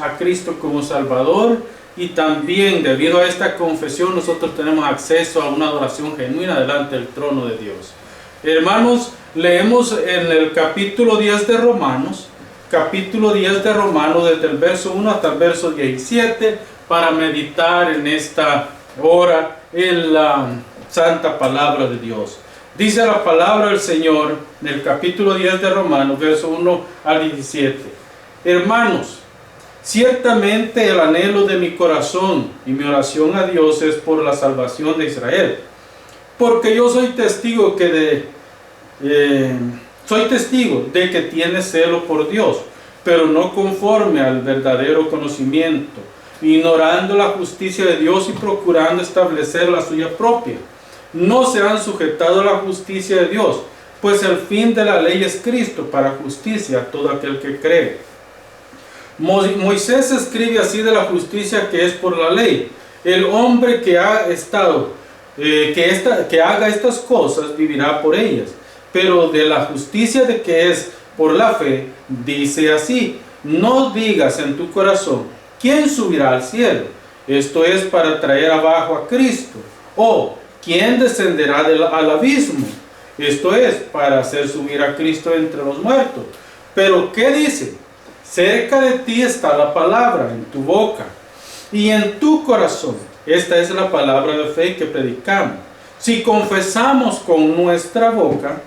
a Cristo como Salvador, y también debido a esta confesión nosotros tenemos acceso a una adoración genuina delante del trono de Dios. Hermanos, leemos en el capítulo 10 de Romanos, desde el verso 1 hasta el verso 17, para meditar en esta hora en la santa palabra de Dios. Dice la palabra del Señor en el capítulo 10 de Romanos, verso 1 al 17. Hermanos, ciertamente el anhelo de mi corazón y mi oración a Dios es por la salvación de Israel, porque yo soy testigo de que tiene celo por Dios, pero no conforme al verdadero conocimiento, ignorando la justicia de Dios y procurando establecer la suya propia. No se han sujetado a la justicia de Dios, pues el fin de la ley es Cristo para justicia a todo aquel que cree. Moisés escribe así de la justicia que es por la ley: el hombre que haga estas cosas vivirá por ellas. Pero de la justicia de que es por la fe, dice así: no digas en tu corazón, ¿quién subirá al cielo? Esto es para traer abajo a Cristo. O ¿quién descenderá al abismo? Esto es para hacer subir a Cristo entre los muertos. Pero ¿qué dice? Cerca de ti está la palabra, en tu boca y en tu corazón. Esta es la palabra de fe que predicamos. Si confesamos con nuestra boca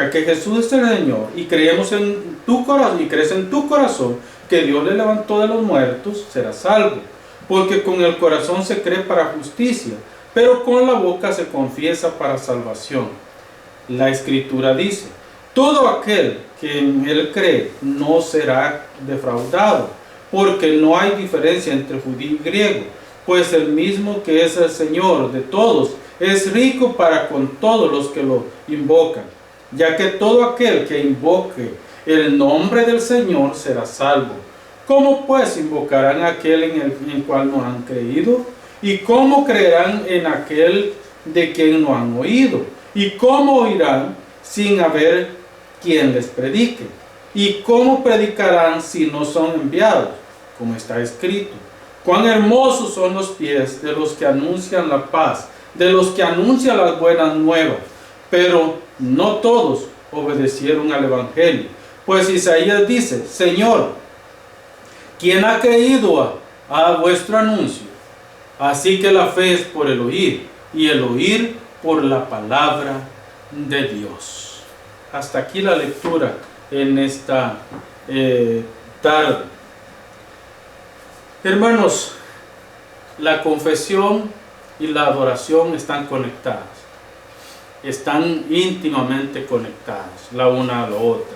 que Jesús es el Señor, y creemos en tu corazón, y crees en tu corazón que Dios le levantó de los muertos, serás salvo. Porque con el corazón se cree para justicia, pero con la boca se confiesa para salvación. La Escritura dice: todo aquel que en él cree no será defraudado, porque no hay diferencia entre judío y griego, pues el mismo que es el Señor de todos es rico para con todos los que lo invocan, ya que todo aquel que invoque el nombre del Señor será salvo. ¿Cómo pues invocarán a aquel en el cual no han creído? ¿Y cómo creerán en aquel de quien no han oído? ¿Y cómo oirán sin haber quien les predique? ¿Y cómo predicarán si no son enviados? Como está escrito: cuán hermosos son los pies de los que anuncian la paz, de los que anuncian las buenas nuevas. Pero no todos obedecieron al Evangelio. Pues Isaías dice: Señor, ¿quién ha creído a vuestro anuncio? Así que la fe es por el oír, y el oír por la palabra de Dios. Hasta aquí la lectura en esta tarde. Hermanos, la confesión y la adoración están conectadas. Están íntimamente conectadas la una a la otra.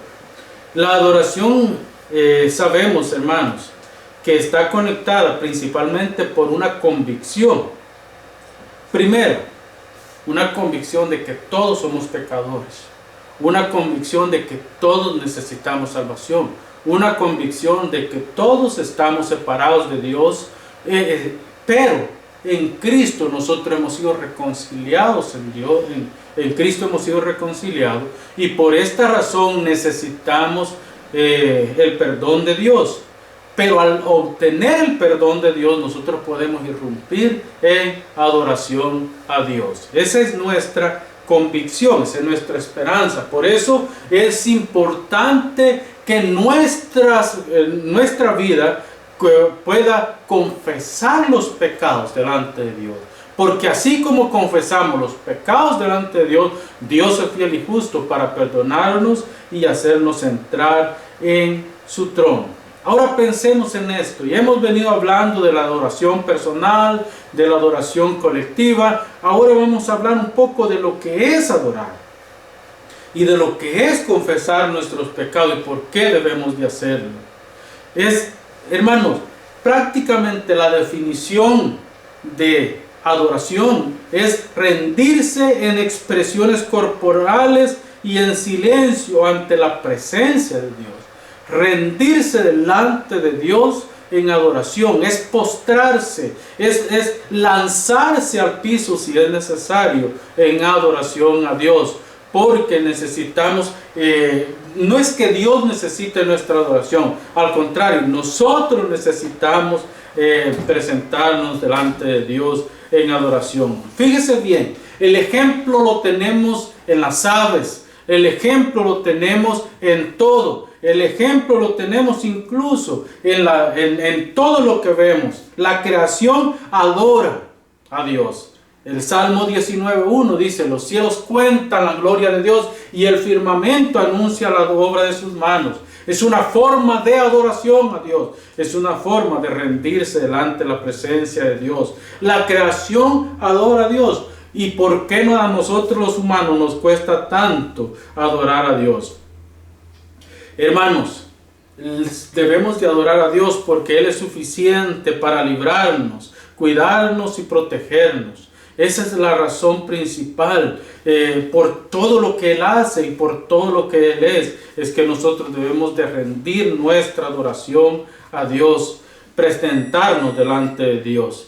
La adoración, sabemos, hermanos, que está conectada principalmente por una convicción. Primero, una convicción de que todos somos pecadores. Una convicción de que todos necesitamos salvación. Una convicción de que todos estamos separados de Dios. Pero en Cristo nosotros hemos sido reconciliados en Dios. En Cristo hemos sido reconciliados. Y por esta razón necesitamos el perdón de Dios. Pero al obtener el perdón de Dios, nosotros podemos irrumpir en adoración a Dios. Esa es nuestra convicción, esa es nuestra esperanza. Por eso es importante que nuestra vida pueda confesar los pecados delante de Dios. Porque así como confesamos los pecados delante de Dios, Dios es fiel y justo para perdonarnos y hacernos entrar en su trono. Ahora pensemos en esto, y hemos venido hablando de la adoración personal, de la adoración colectiva. Ahora vamos a hablar un poco de lo que es adorar y de lo que es confesar nuestros pecados y por qué debemos de hacerlo. Hermanos, prácticamente la definición de adoración es rendirse en expresiones corporales y en silencio ante la presencia de Dios. Rendirse delante de Dios en adoración es postrarse, es lanzarse al piso si es necesario en adoración a Dios. porque necesitamos, no es que Dios necesite nuestra adoración, al contrario, nosotros necesitamos presentarnos delante de Dios en adoración. Fíjese bien, el ejemplo lo tenemos en las aves, el ejemplo lo tenemos en todo, el ejemplo lo tenemos incluso en todo lo que vemos. La creación adora a Dios. El Salmo 19:1 dice: los cielos cuentan la gloria de Dios y el firmamento anuncia la obra de sus manos. Es una forma de adoración a Dios. Es una forma de rendirse delante de la presencia de Dios. La creación adora a Dios. ¿Y por qué no a nosotros los humanos nos cuesta tanto adorar a Dios? Hermanos, debemos de adorar a Dios porque Él es suficiente para librarnos, cuidarnos y protegernos. Esa es la razón principal, por todo lo que Él hace y por todo lo que Él es que nosotros debemos de rendir nuestra adoración a Dios, presentarnos delante de Dios.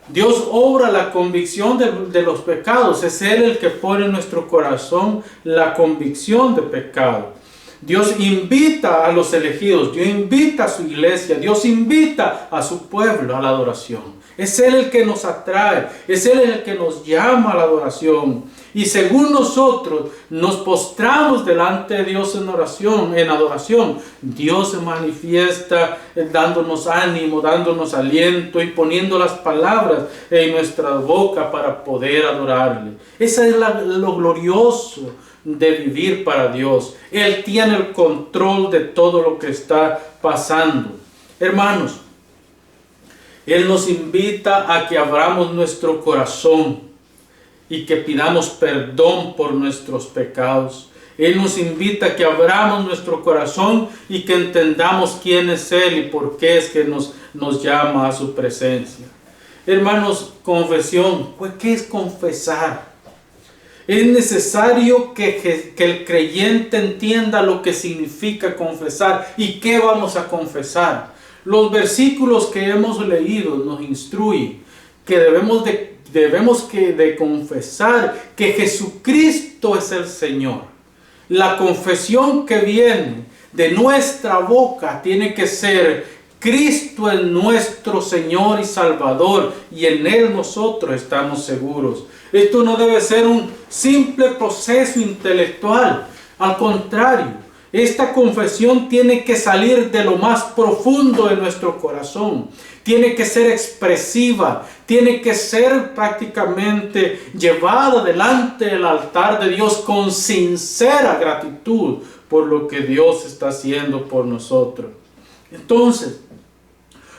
Dios obra la convicción de los pecados, es Él el que pone en nuestro corazón la convicción de pecado. Dios invita a los elegidos, Dios invita a su iglesia, Dios invita a su pueblo a la adoración. Es Él el que nos atrae, es Él el que nos llama a la adoración. Y según nosotros nos postramos delante de Dios en adoración, Dios se manifiesta dándonos ánimo, dándonos aliento y poniendo las palabras en nuestra boca para poder adorarle. Ese es lo glorioso de vivir para Dios. Él tiene el control de todo lo que está pasando. Hermanos, Él nos invita a que abramos nuestro corazón y que pidamos perdón por nuestros pecados. Él nos invita a que abramos nuestro corazón y que entendamos quién es Él y por qué es que nos llama a su presencia. Hermanos, confesión. Pues, ¿qué es confesar? Es necesario que el creyente entienda lo que significa confesar y qué vamos a confesar. Los versículos que hemos leído nos instruyen que debemos de confesar que Jesucristo es el Señor. La confesión que viene de nuestra boca tiene que ser: Cristo es nuestro Señor y Salvador, y en Él nosotros estamos seguros. Esto no debe ser un simple proceso intelectual. Al contrario, esta confesión tiene que salir de lo más profundo de nuestro corazón. Tiene que ser expresiva, tiene que ser prácticamente llevada delante del altar de Dios con sincera gratitud por lo que Dios está haciendo por nosotros. Entonces,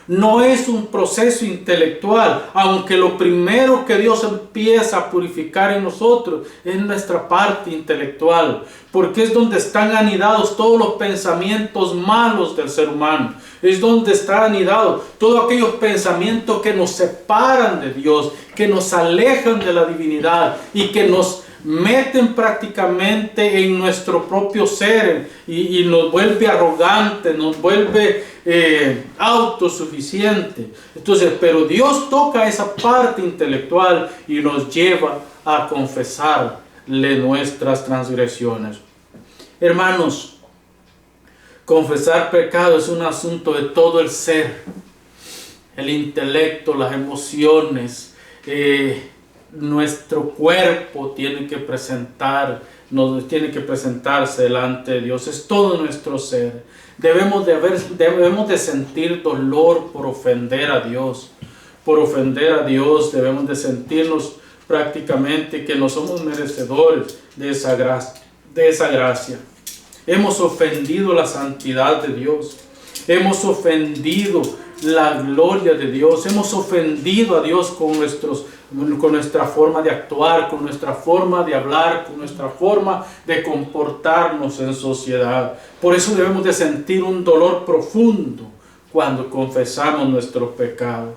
no es un proceso intelectual, aunque lo primero que Dios empieza a purificar en nosotros es nuestra parte intelectual, porque es donde están anidados todos los pensamientos malos del ser humano. Es donde están anidados todos aquellos pensamientos que nos separan de Dios, que nos alejan de la divinidad y que nos meten prácticamente en nuestro propio ser y nos vuelve arrogante, nos vuelve autosuficiente. Entonces, pero Dios toca esa parte intelectual y nos lleva a confesarle nuestras transgresiones. Hermanos, confesar pecado es un asunto de todo el ser, el intelecto, las emociones, nuestro cuerpo tiene que presentarse delante de Dios. Es todo nuestro ser. Debemos de sentir dolor por ofender a Dios. Por ofender a Dios debemos de sentirnos prácticamente que no somos merecedores de esa gracia. Hemos ofendido la santidad de Dios. Hemos ofendido la gloria de Dios. Hemos ofendido a Dios con nuestra forma de actuar, con nuestra forma de hablar, con nuestra forma de comportarnos en sociedad. Por eso debemos de sentir un dolor profundo cuando confesamos nuestro pecado.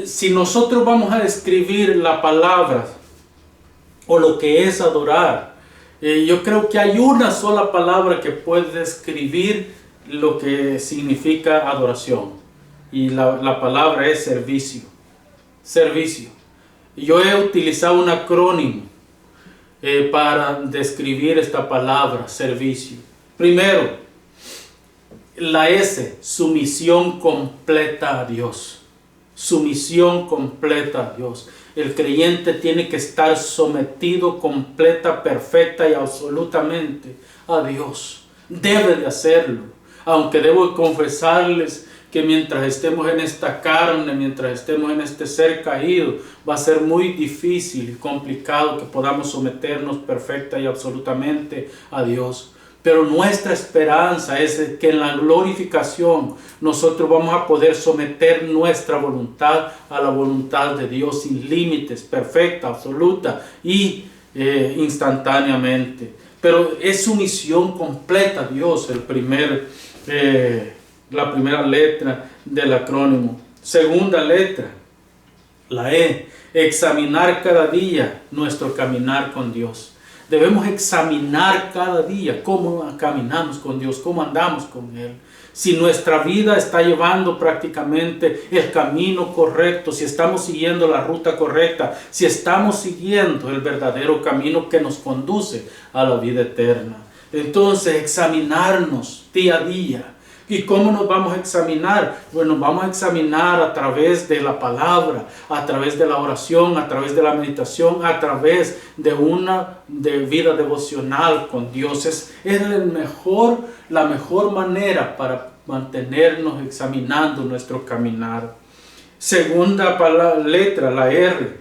Si nosotros vamos a describir la palabra o lo que es adorar, yo creo que hay una sola palabra que puede describir lo que significa adoración, y la palabra es servicio. Servicio. Yo he utilizado un acrónimo. para describir esta palabra, servicio. Primero, la S, sumisión completa a Dios. Sumisión completa a Dios. El creyente tiene que estar sometido completa, perfecta y absolutamente a Dios. Debe de hacerlo. Aunque debo confesarles que mientras estemos en esta carne, mientras estemos en este ser caído, va a ser muy difícil y complicado que podamos someternos perfecta y absolutamente a Dios. Pero nuestra esperanza es que en la glorificación nosotros vamos a poder someter nuestra voluntad a la voluntad de Dios sin límites, perfecta, absoluta y instantáneamente. Pero es sumisión completa a Dios, la primera letra del acrónimo. Segunda letra, la E, examinar cada día nuestro caminar con Dios. Debemos examinar cada día cómo caminamos con Dios, cómo andamos con Él. Si nuestra vida está llevando prácticamente el camino correcto, si estamos siguiendo la ruta correcta, si estamos siguiendo el verdadero camino que nos conduce a la vida eterna. Entonces, examinarnos día a día. ¿Y cómo nos vamos a examinar? Bueno, nos vamos a examinar a través de la palabra, a través de la oración, a través de la meditación, a través de una vida devocional con Dios. Es la mejor manera para mantenernos examinando nuestro caminar. Segunda letra, la R,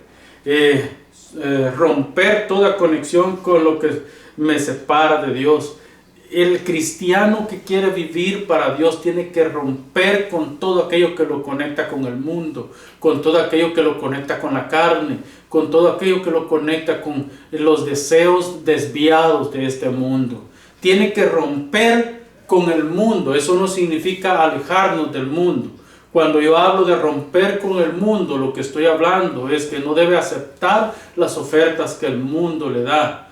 romper toda conexión con lo que me separa de Dios. El cristiano que quiere vivir para Dios tiene que romper con todo aquello que lo conecta con el mundo, con todo aquello que lo conecta con la carne, con todo aquello que lo conecta con los deseos desviados de este mundo. Tiene que romper con el mundo. Eso no significa alejarnos del mundo. Cuando yo hablo de romper con el mundo, lo que estoy hablando es que no debe aceptar las ofertas que el mundo le da.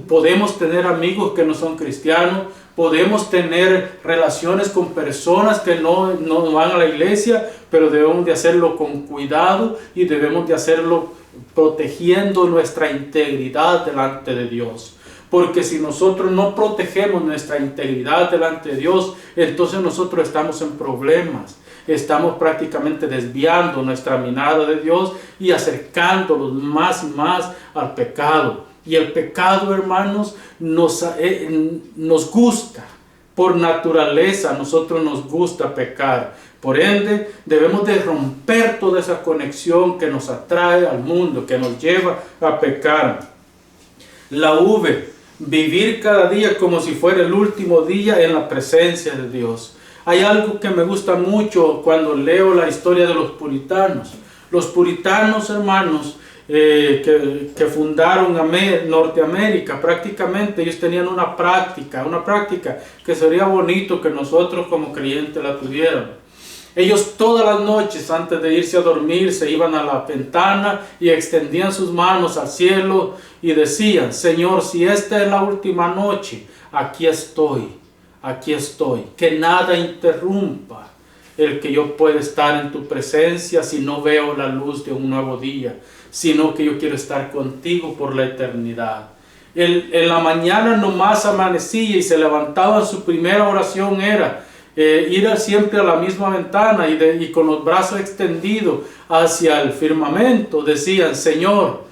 Podemos tener amigos que no son cristianos, podemos tener relaciones con personas que no van a la iglesia, pero debemos de hacerlo con cuidado y debemos de hacerlo protegiendo nuestra integridad delante de Dios. Porque si nosotros no protegemos nuestra integridad delante de Dios, entonces nosotros estamos en problemas. Estamos prácticamente desviando nuestra mirada de Dios y acercándonos más y más al pecado. Y el pecado, hermanos, nos gusta. Por naturaleza, a nosotros nos gusta pecar. Por ende, debemos de romper toda esa conexión que nos atrae al mundo, que nos lleva a pecar. La V, vivir cada día como si fuera el último día en la presencia de Dios. Hay algo que me gusta mucho cuando leo la historia de los puritanos. Los puritanos, hermanos, que fundaron Norteamérica, prácticamente ellos tenían una práctica que sería bonito que nosotros como creyentes la tuviéramos. Ellos todas las noches antes de irse a dormir se iban a la ventana y extendían sus manos al cielo y decían: Señor, si esta es la última noche, aquí estoy, que nada interrumpa el que yo pueda estar en tu presencia si no veo la luz de un nuevo día, sino que yo quiero estar contigo por la eternidad. En la mañana nomás amanecía y se levantaban, su primera oración era ir siempre a la misma ventana y con los brazos extendidos hacia el firmamento decían: Señor,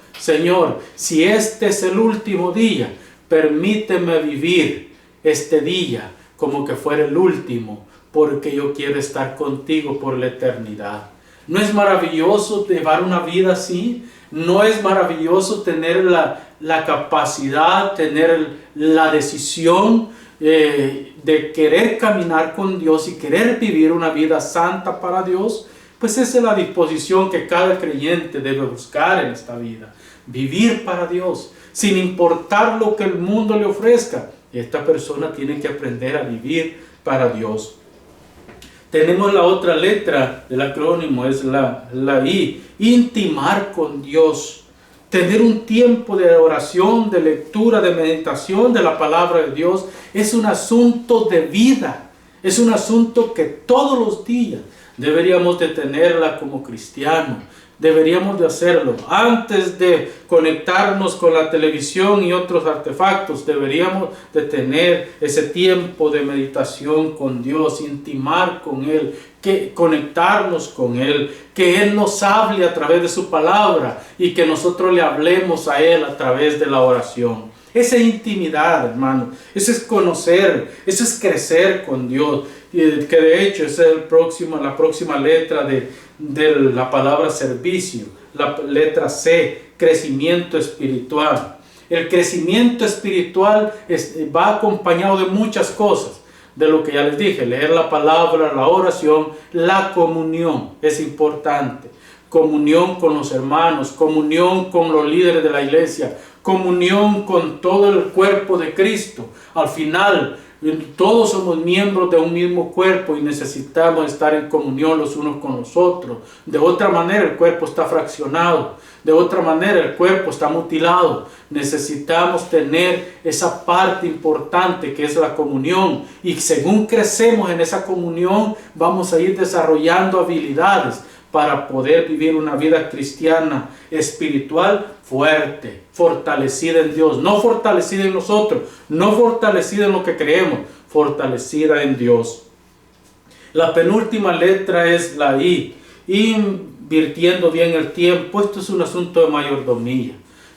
si este es el último día, permíteme vivir este día como que fuera el último, porque yo quiero estar contigo por la eternidad. ¿No es maravilloso llevar una vida así? ¿No es maravilloso tener la capacidad, tener la decisión de querer caminar con Dios y querer vivir una vida santa para Dios? Pues esa es la disposición que cada creyente debe buscar en esta vida. Vivir para Dios, sin importar lo que el mundo le ofrezca. Esta persona tiene que aprender a vivir para Dios. Tenemos la otra letra del acrónimo, es la I, intimar con Dios. Tener un tiempo de oración, de lectura, de meditación de la palabra de Dios es un asunto de vida. Es un asunto que todos los días deberíamos de tenerla como cristianos. Deberíamos de hacerlo. Antes de conectarnos con la televisión y otros artefactos, deberíamos de tener ese tiempo de meditación con Dios, intimar con Él, conectarnos con Él, que Él nos hable a través de su palabra y que nosotros le hablemos a Él a través de la oración. Esa es intimidad, hermano. Eso es conocer, eso es crecer con Dios. Que de hecho esa es la próxima letra de la palabra servicio, la letra C, crecimiento espiritual. El crecimiento espiritual va acompañado de muchas cosas, de lo que ya les dije: leer la palabra, la oración, la comunión es importante. Comunión con los hermanos, comunión con los líderes de la iglesia, comunión con todo el cuerpo de Cristo. Al final, todos somos miembros de un mismo cuerpo y necesitamos estar en comunión los unos con los otros. De otra manera el cuerpo está fraccionado, de otra manera el cuerpo está mutilado. Necesitamos tener esa parte importante que es la comunión, y según crecemos en esa comunión vamos a ir desarrollando habilidades para poder vivir una vida cristiana espiritual fuerte, fortalecida en Dios, no fortalecida en nosotros, no fortalecida en lo que creemos, fortalecida en Dios. La penúltima letra es la I, invirtiendo bien el tiempo. Esto es un asunto de mayordomía.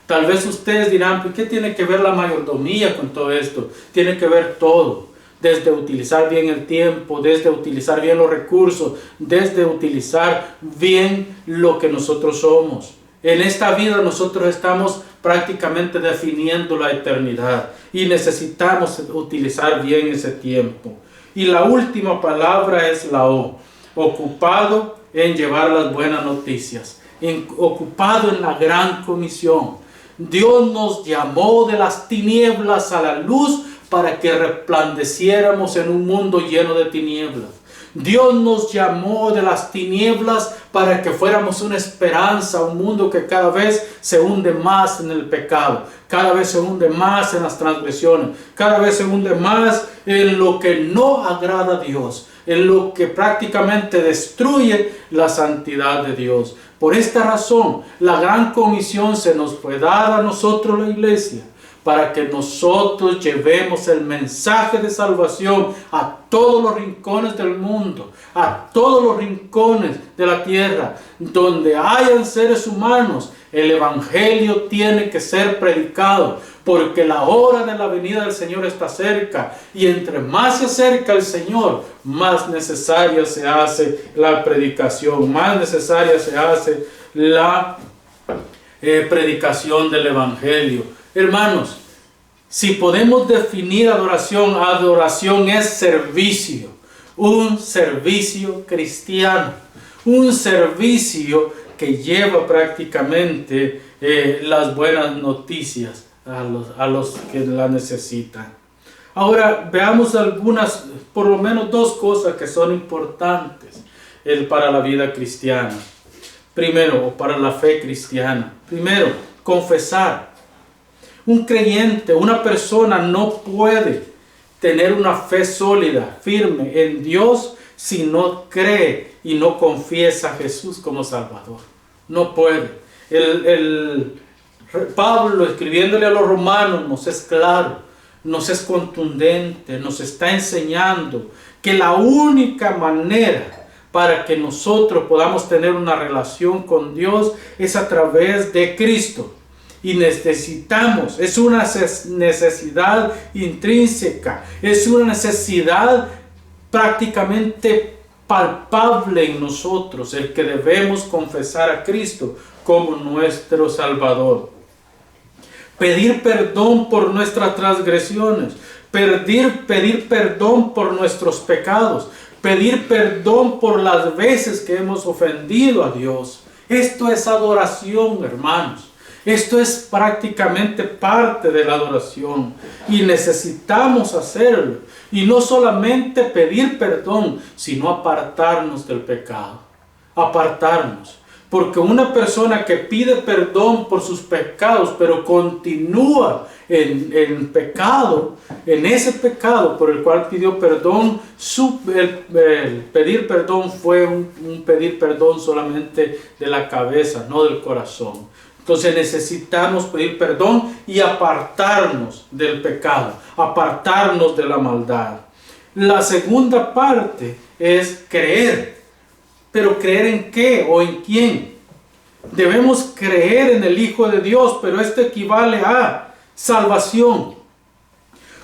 Tal vez ustedes dirán: ¿qué tiene que ver la mayordomía con todo esto? Tiene que ver todo. Desde utilizar bien el tiempo, desde utilizar bien los recursos, desde utilizar bien lo que nosotros somos. En esta vida nosotros estamos prácticamente definiendo la eternidad y necesitamos utilizar bien ese tiempo. Y la última palabra es la O, ocupado en llevar las buenas noticias, ocupado en la gran comisión. Dios nos llamó de las tinieblas a la luz para que resplandeciéramos en un mundo lleno de tinieblas. Dios nos llamó de las tinieblas para que fuéramos una esperanza, un mundo que cada vez se hunde más en el pecado, cada vez se hunde más en las transgresiones, cada vez se hunde más en lo que no agrada a Dios, en lo que prácticamente destruye la santidad de Dios. Por esta razón, la gran comisión se nos fue dada a nosotros, la iglesia, para que nosotros llevemos el mensaje de salvación a todos los rincones del mundo, a todos los rincones de la tierra, donde hayan seres humanos. El evangelio tiene que ser predicado, porque la hora de la venida del Señor está cerca, y entre más se acerca el Señor, más necesaria se hace la predicación, más necesaria se hace la predicación del evangelio. Hermanos, si podemos definir adoración, adoración es servicio, un servicio cristiano, un servicio que lleva prácticamente las buenas noticias a los que la necesitan. Ahora veamos algunas, por lo menos dos cosas que son importantes para la vida cristiana. Primero, o para la fe cristiana. Primero, confesar. Un creyente, una persona no puede tener una fe sólida, firme en Dios si no cree y no confiesa a Jesús como Salvador. No puede. Pablo, escribiéndole a los romanos, nos es claro, nos es contundente, nos está enseñando que la única manera para que nosotros podamos tener una relación con Dios es a través de Cristo. Y necesitamos, es una necesidad intrínseca, es una necesidad prácticamente palpable en nosotros, el que debemos confesar a Cristo como nuestro Salvador. Pedir perdón por nuestras transgresiones, pedir perdón por nuestros pecados, pedir perdón por las veces que hemos ofendido a Dios. Esto es adoración, hermanos. Esto es prácticamente parte de la adoración y necesitamos hacerlo. Y no solamente pedir perdón, sino apartarnos del pecado. Apartarnos. Porque una persona que pide perdón por sus pecados, pero continúa en pecado, en ese pecado por el cual pidió perdón, el pedir perdón fue un pedir perdón solamente de la cabeza, no del corazón. Entonces necesitamos pedir perdón y apartarnos del pecado, apartarnos de la maldad. La segunda parte es creer. ¿Pero creer en qué o en quién? Debemos creer en el Hijo de Dios, pero esto equivale a salvación.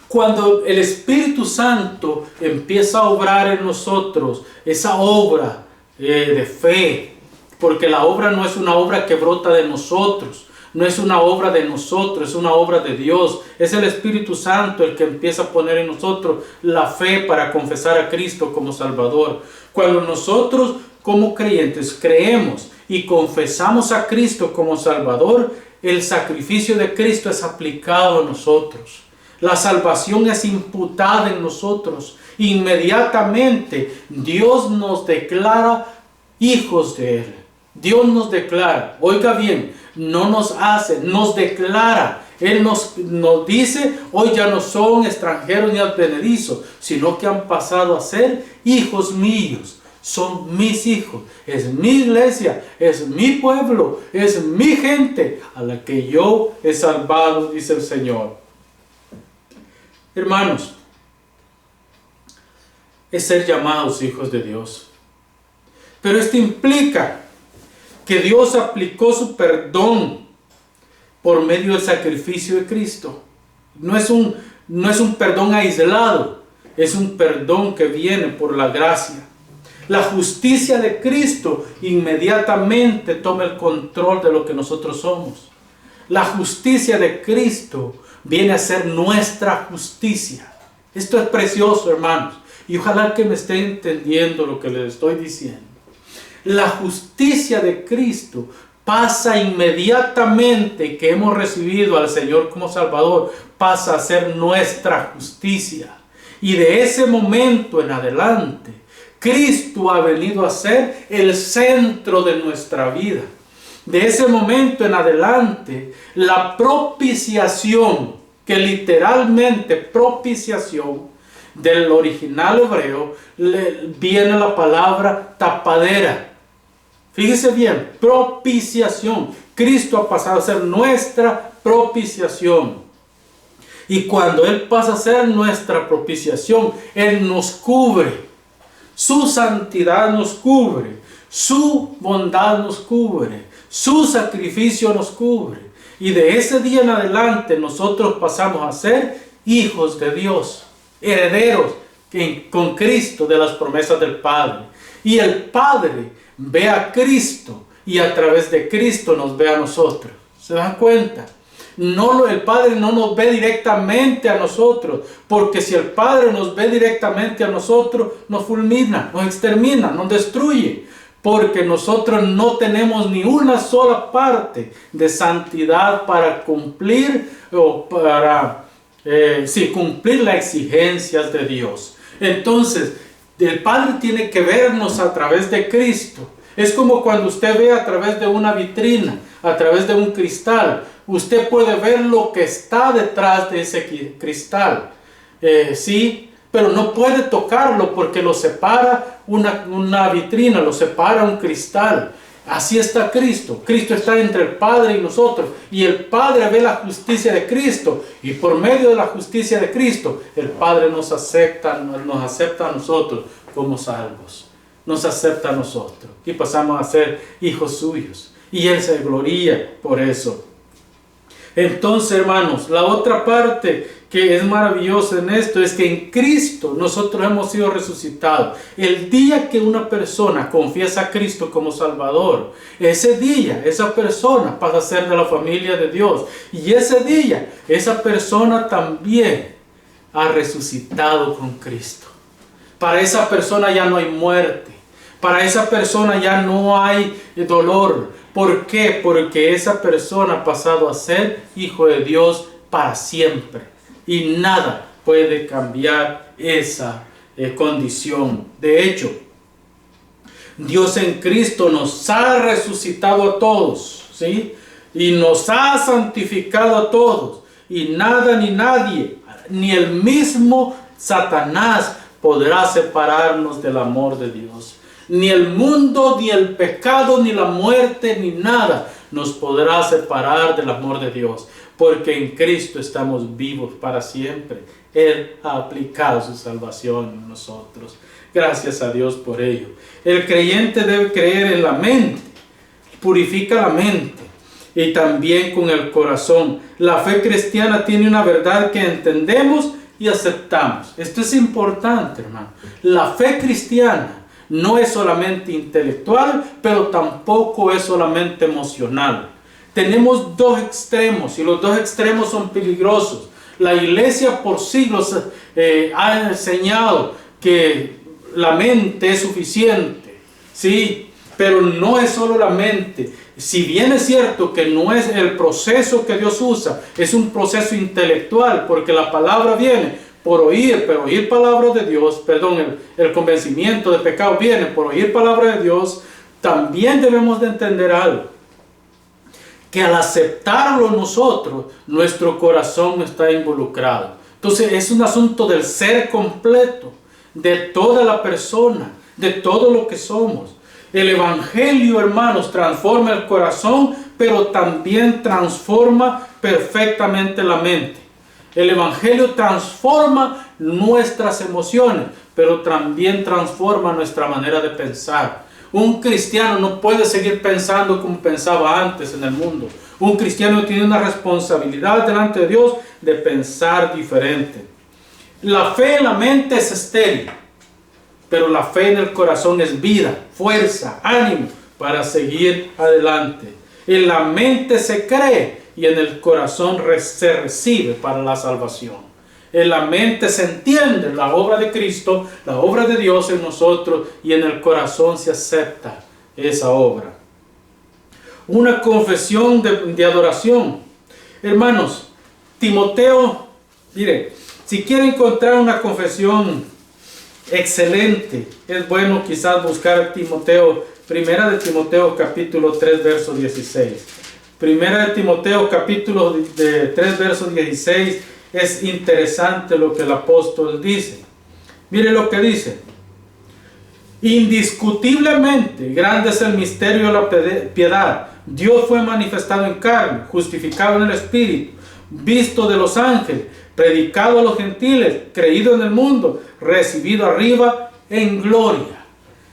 Cuando el Espíritu Santo empieza a obrar en nosotros, esa obra de fe, porque la obra no es una obra que brota de nosotros, no es una obra de nosotros, es una obra de Dios. Es el Espíritu Santo el que empieza a poner en nosotros la fe para confesar a Cristo como Salvador. Cuando nosotros como creyentes creemos y confesamos a Cristo como Salvador, el sacrificio de Cristo es aplicado a nosotros. La salvación es imputada en nosotros. Inmediatamente Dios nos declara hijos de Él. Dios nos declara, oiga bien, no nos hace, nos declara. Él nos dice, hoy ya no son extranjeros ni advenedizos, sino que han pasado a ser hijos míos. Son mis hijos, es mi iglesia, es mi pueblo, es mi gente a la que yo he salvado, dice el Señor. Hermanos, es ser llamados hijos de Dios. Pero esto implica que Dios aplicó su perdón por medio del sacrificio de Cristo. No es un perdón aislado, es un perdón que viene por la gracia. La justicia de Cristo inmediatamente toma el control de lo que nosotros somos. La justicia de Cristo viene a ser nuestra justicia. Esto es precioso, hermanos, y ojalá que me estén entendiendo lo que les estoy diciendo. La justicia de Cristo pasa inmediatamente que hemos recibido al Señor como Salvador, pasa a ser nuestra justicia. Y de ese momento en adelante, Cristo ha venido a ser el centro de nuestra vida. De ese momento en adelante, la propiciación, que literalmente propiciación, del original hebreo, viene la palabra tapadera. Fíjese bien, propiciación. Cristo ha pasado a ser nuestra propiciación. Y cuando Él pasa a ser nuestra propiciación, Él nos cubre. Su santidad nos cubre, su bondad nos cubre, su sacrificio nos cubre. Y de ese día en adelante nosotros pasamos a ser hijos de Dios, herederos con Cristo de las promesas del Padre. Y el Padre ve a Cristo y a través de Cristo nos ve a nosotros. ¿Se dan cuenta? El Padre no nos ve directamente a nosotros, porque si el Padre nos ve directamente a nosotros, nos fulmina, nos extermina, nos destruye, porque nosotros no tenemos ni una sola parte de santidad para cumplir o para cumplir las exigencias de Dios. Entonces, el Padre tiene que vernos a través de Cristo. Es como cuando usted ve a través de una vitrina, a través de un cristal. Usted puede ver lo que está detrás de ese cristal, sí, pero no puede tocarlo porque lo separa una vitrina, lo separa un cristal. Así está Cristo. Cristo está entre el Padre y nosotros, y el Padre ve la justicia de Cristo, y por medio de la justicia de Cristo, el Padre nos acepta a nosotros como salvos. Nos acepta a nosotros y pasamos a ser hijos suyos, y Él se gloria por eso. Entonces, hermanos, la otra parte que es maravillosa en esto es que en Cristo nosotros hemos sido resucitados. El día que una persona confiesa a Cristo como Salvador, ese día esa persona pasa a ser de la familia de Dios. Y ese día esa persona también ha resucitado con Cristo. Para esa persona ya no hay muerte. Para esa persona ya no hay dolor. ¿Por qué? Porque esa persona ha pasado a ser hijo de Dios para siempre. Y nada puede cambiar esa condición. De hecho, Dios en Cristo nos ha resucitado a todos, ¿sí? Y nos ha santificado a todos. Y nada ni nadie, ni el mismo Satanás podrá separarnos del amor de Dios. Ni el mundo, ni el pecado, ni la muerte, ni nada nos podrá separar del amor de Dios. Porque en Cristo estamos vivos para siempre. Él ha aplicado su salvación en nosotros. Gracias a Dios por ello. El creyente debe creer en la mente. Purifica la mente. Y también con el corazón. La fe cristiana tiene una verdad que entendemos y aceptamos. Esto es importante, hermano. La fe cristiana no es solamente intelectual, pero tampoco es solamente emocional. Tenemos dos extremos y los dos extremos son peligrosos. La iglesia por siglos ha enseñado que la mente es suficiente, ¿sí? Pero no es solo la mente. Si bien es cierto que no es el proceso que Dios usa, es un proceso intelectual, porque la palabra viene por oír, pero oír palabra de Dios, perdón, el convencimiento de pecado viene por oír palabra de Dios. También debemos de entender algo, que al aceptarlo nosotros, nuestro corazón está involucrado. Entonces es un asunto del ser completo, de toda la persona, de todo lo que somos. El Evangelio, hermanos, transforma el corazón, pero también transforma perfectamente la mente. El Evangelio transforma nuestras emociones, pero también transforma nuestra manera de pensar. Un cristiano no puede seguir pensando como pensaba antes en el mundo. Un cristiano tiene una responsabilidad delante de Dios de pensar diferente. La fe en la mente es estéril, pero la fe en el corazón es vida, fuerza, ánimo para seguir adelante. En la mente se cree y en el corazón se recibe para la salvación. En la mente se entiende la obra de Cristo, la obra de Dios en nosotros, y en el corazón se acepta esa obra. Una confesión de adoración. Hermanos, Timoteo, miren, si quiere encontrar una confesión excelente, es bueno quizás buscar Timoteo, primera de Timoteo capítulo 3 verso 16. Primera de Timoteo capítulo 3 verso 16. Es interesante lo que el apóstol dice. Mire lo que dice. Indiscutiblemente grande es el misterio de la piedad. Dios fue manifestado en carne, justificado en el Espíritu, visto de los ángeles, predicado a los gentiles, creído en el mundo, recibido arriba en gloria.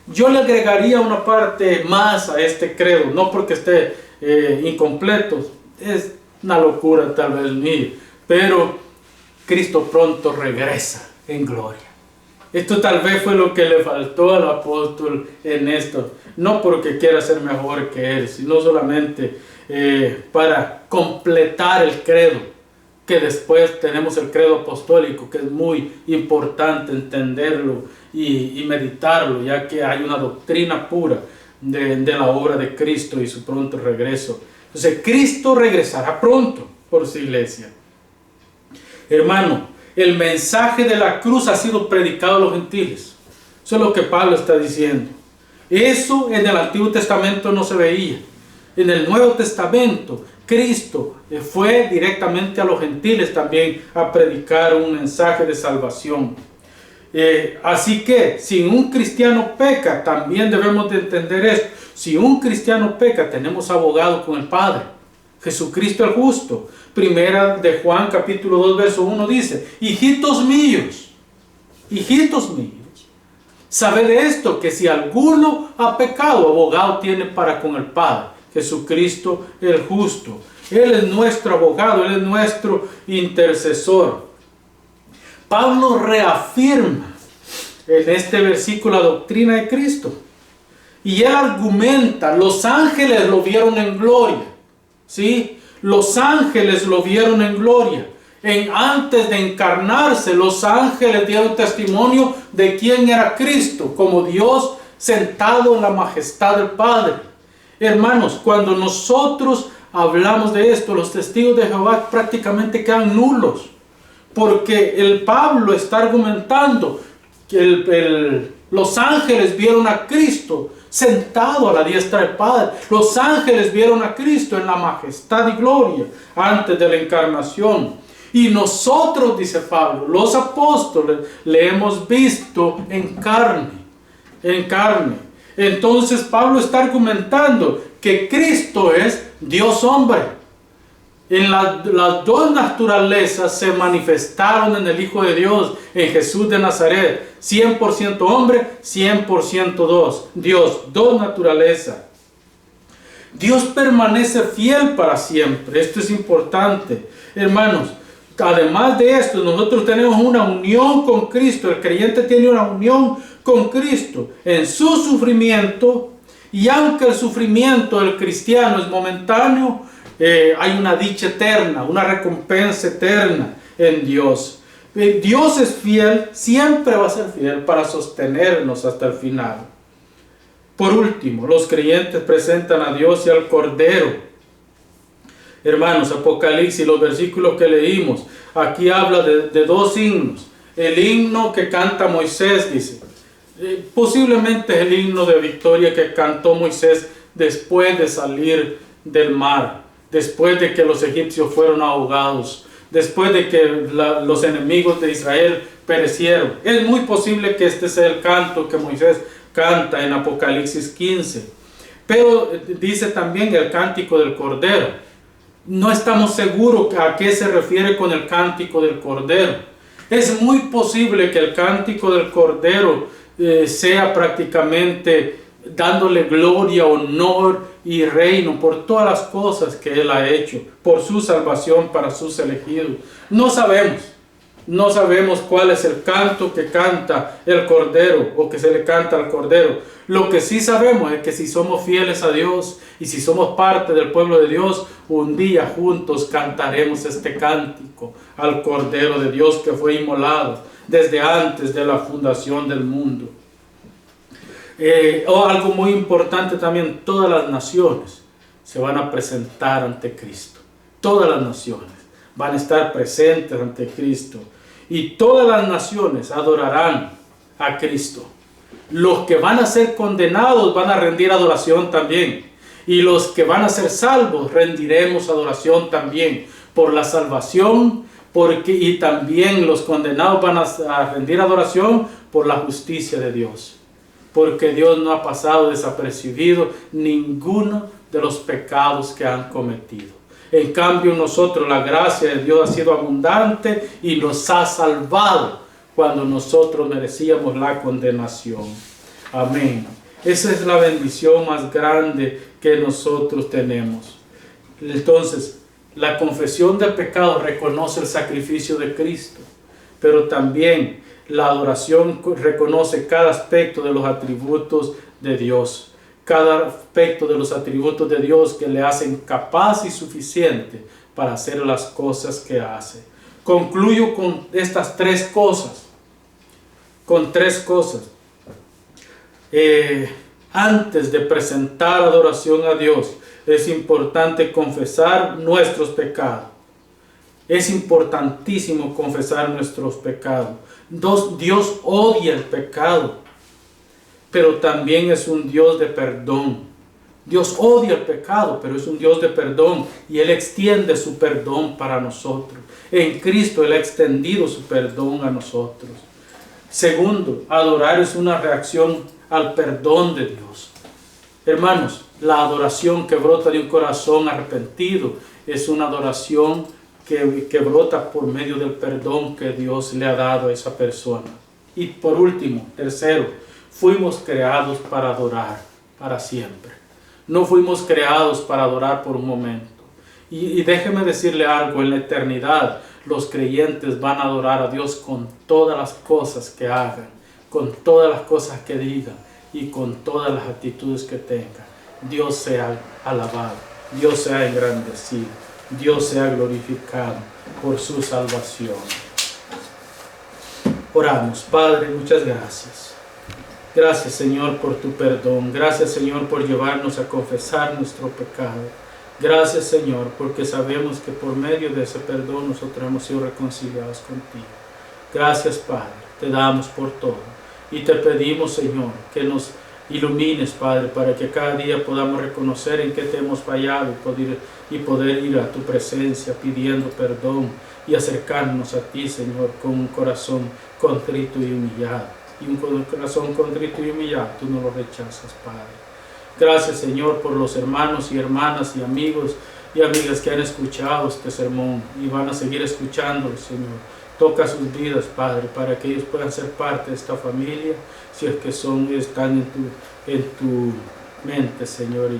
Yo le agregaría una parte más a este credo, no porque esté incompleto, es una locura tal vez mía, pero Cristo pronto regresa en gloria. Esto tal vez fue lo que le faltó al apóstol en esto, no porque quiera ser mejor que él, sino solamente para completar el credo, que después tenemos el credo apostólico, que es muy importante entenderlo y meditarlo, ya que hay una doctrina pura de la obra de Cristo y su pronto regreso. Entonces Cristo regresará pronto por su iglesia. Hermano, el mensaje de la cruz ha sido predicado a los gentiles. Eso es lo que Pablo está diciendo. Eso en el Antiguo Testamento no se veía. En el Nuevo Testamento, Cristo fue directamente a los gentiles también a predicar un mensaje de salvación. Así que si un cristiano peca, también debemos de entender esto. Si un cristiano peca, tenemos abogado con el Padre, Jesucristo el justo. Primera de Juan capítulo 2 verso 1 dice: hijitos míos, sabed de esto, que si alguno ha pecado, abogado tiene para con el Padre, Jesucristo el justo. Él es nuestro abogado, Él es nuestro intercesor. Pablo reafirma en este versículo la doctrina de Cristo. Y él argumenta, los ángeles lo vieron en gloria, ¿sí? Los ángeles lo vieron en gloria. Antes de encarnarse, los ángeles dieron testimonio de quién era Cristo, como Dios sentado en la majestad del Padre. Hermanos, cuando nosotros hablamos de esto, los testigos de Jehová prácticamente quedan nulos, porque el Pablo está argumentando que los ángeles vieron a Cristo sentado a la diestra del Padre. Los ángeles vieron a Cristo en la majestad y gloria antes de la encarnación. Y nosotros, dice Pablo, los apóstoles, le hemos visto en carne. En carne. Entonces Pablo está argumentando que Cristo es Dios hombre. En las dos naturalezas se manifestaron en el Hijo de Dios, en Jesús de Nazaret. 100% hombre, 100% Dios. Dos naturalezas. Dios permanece fiel para siempre. Esto es importante. Hermanos, además de esto, nosotros tenemos una unión con Cristo. El creyente tiene una unión con Cristo en su sufrimiento. Y aunque el sufrimiento del cristiano es momentáneo, hay una dicha eterna, una recompensa eterna en Dios. Dios es fiel, siempre va a ser fiel para sostenernos hasta el final. Por último, los creyentes presentan a Dios y al Cordero. Hermanos, Apocalipsis, los versículos que leímos, aquí habla de dos himnos. El himno que canta Moisés, dice, posiblemente es el himno de victoria que cantó Moisés después de salir del mar. Después de que los egipcios fueron ahogados, después de que los enemigos de Israel perecieron. Es muy posible que este sea el canto que Moisés canta en Apocalipsis 15. Pero dice también el cántico del Cordero. No estamos seguros a qué se refiere con el cántico del Cordero. Es muy posible que el cántico del Cordero sea prácticamente dándole gloria, honor y reino por todas las cosas que Él ha hecho, por su salvación para sus elegidos. No sabemos cuál es el canto que canta el Cordero o que se le canta al Cordero. Lo que sí sabemos es que si somos fieles a Dios y si somos parte del pueblo de Dios, un día juntos cantaremos este cántico al Cordero de Dios que fue inmolado desde antes de la fundación del mundo. Algo muy importante también, todas las naciones se van a presentar ante Cristo. Todas las naciones van a estar presentes ante Cristo. Y todas las naciones adorarán a Cristo. Los que van a ser condenados van a rendir adoración también. Y los que van a ser salvos rendiremos adoración también por la salvación. Y también los condenados van a rendir adoración por la justicia de Dios. Porque Dios no ha pasado desapercibido ninguno de los pecados que han cometido. En cambio nosotros, la gracia de Dios ha sido abundante y nos ha salvado cuando nosotros merecíamos la condenación. Amén. Esa es la bendición más grande que nosotros tenemos. Entonces, la confesión de pecado reconoce el sacrificio de Cristo, pero también la adoración reconoce cada aspecto de los atributos de Dios, cada aspecto de los atributos de Dios que le hacen capaz y suficiente para hacer las cosas que hace. Concluyo con estas tres cosas. Antes de presentar adoración a Dios, es importante confesar nuestros pecados. Es importantísimo confesar nuestros pecados. Dios odia el pecado, pero también es un Dios de perdón. Dios odia el pecado, pero es un Dios de perdón y Él extiende su perdón para nosotros. En Cristo Él ha extendido su perdón a nosotros. Segundo, adorar es una reacción al perdón de Dios. Hermanos, la adoración que brota de un corazón arrepentido es una adoración que brota por medio del perdón que Dios le ha dado a esa persona. Y por último, tercero, fuimos creados para adorar para siempre. No fuimos creados para adorar por un momento. Y déjeme decirle algo, en la eternidad los creyentes van a adorar a Dios con todas las cosas que hagan, con todas las cosas que digan y con todas las actitudes que tengan. Dios sea alabado, Dios sea engrandecido, Dios sea glorificado por su salvación. Oramos. Padre, muchas gracias. Gracias, Señor, por tu perdón. Gracias, Señor, por llevarnos a confesar nuestro pecado. Gracias, Señor, porque sabemos que por medio de ese perdón nosotros hemos sido reconciliados contigo. Gracias, Padre. Te damos por todo. Y te pedimos, Señor, que nos ilumines, Padre, para que cada día podamos reconocer en qué te hemos fallado y poder ir a tu presencia pidiendo perdón y acercarnos a ti, Señor, con un corazón contrito y humillado. Y un corazón contrito y humillado, tú no lo rechazas, Padre. Gracias, Señor, por los hermanos y hermanas y amigos y amigas que han escuchado este sermón y van a seguir escuchándolo, Señor. Toca sus vidas, Padre, para que ellos puedan ser parte de esta familia, si es que están en tu mente, Señor,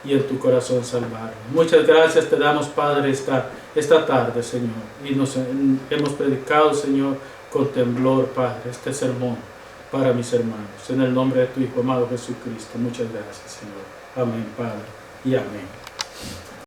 y en tu corazón salvar. Muchas gracias te damos, Padre, esta tarde, Señor. Y hemos predicado, Señor, con temblor, Padre, este sermón para mis hermanos. En el nombre de tu Hijo amado Jesucristo. Muchas gracias, Señor. Amén, Padre, y amén.